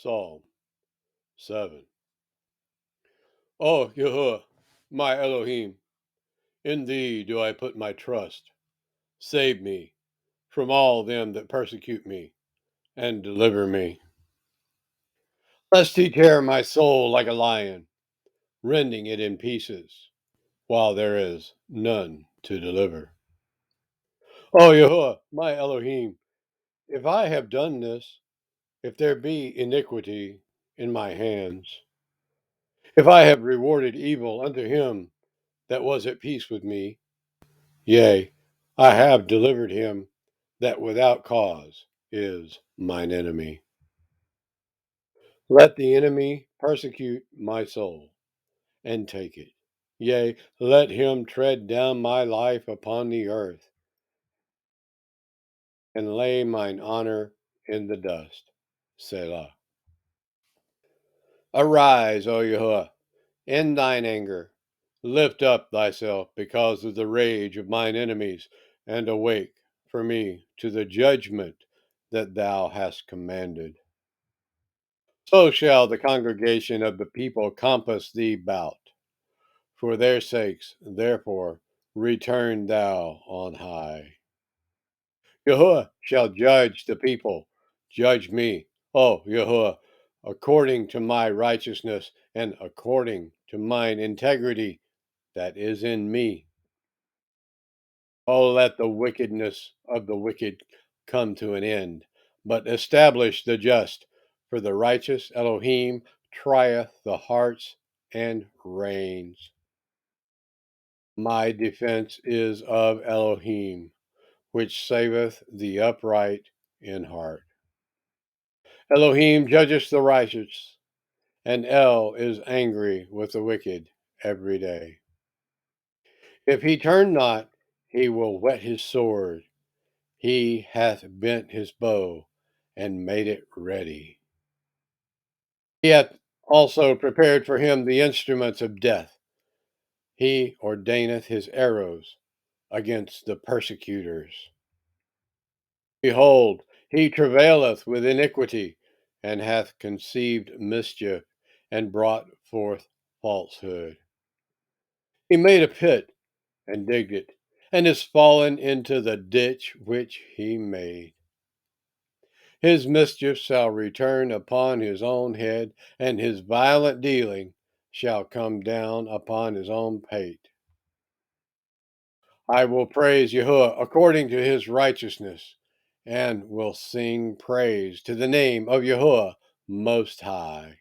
Psalm 7. O Yahuwah, my Elohim, in thee do I put my trust. Save me from all them that persecute me, and deliver me. Lest he tear my soul like a lion, rending it in pieces, while there is none to deliver. O Yahuwah, my Elohim, if I have done this, if there be iniquity in my hands, if I have rewarded evil unto him that was at peace with me, yea, I have delivered him that without cause is mine enemy. Let the enemy persecute my soul, and take it. Yea, let him tread down my life upon the earth, and lay mine honor in the dust. Selah. Arise, O Yahuwah, in thine anger. Lift up thyself because of the rage of mine enemies, and awake for me to the judgment that thou hast commanded. So shall the congregation of the people compass thee about. For their sakes, therefore, return thou on high. Yahuwah shall judge the people. Judge me, O Yahuwah, according to my righteousness and according to mine integrity that is in me. Oh, let the wickedness of the wicked come to an end, but establish the just, for the righteous Elohim trieth the hearts and reigns. My defense is of Elohim, which saveth the upright in heart. Elohim judgeth the righteous, and El is angry with the wicked every day. If he turn not, he will whet his sword. He hath bent his bow and made it ready. He hath also prepared for him the instruments of death. He ordaineth his arrows against the persecutors. Behold, he travaileth with iniquity, and hath conceived mischief, and brought forth falsehood. He made a pit, and digged it, and is fallen into the ditch which he made. His mischief shall return upon his own head, and his violent dealing shall come down upon his own pate. I will praise Yahuwah according to his righteousness, and will sing praise to the name of Yahuwah Most High.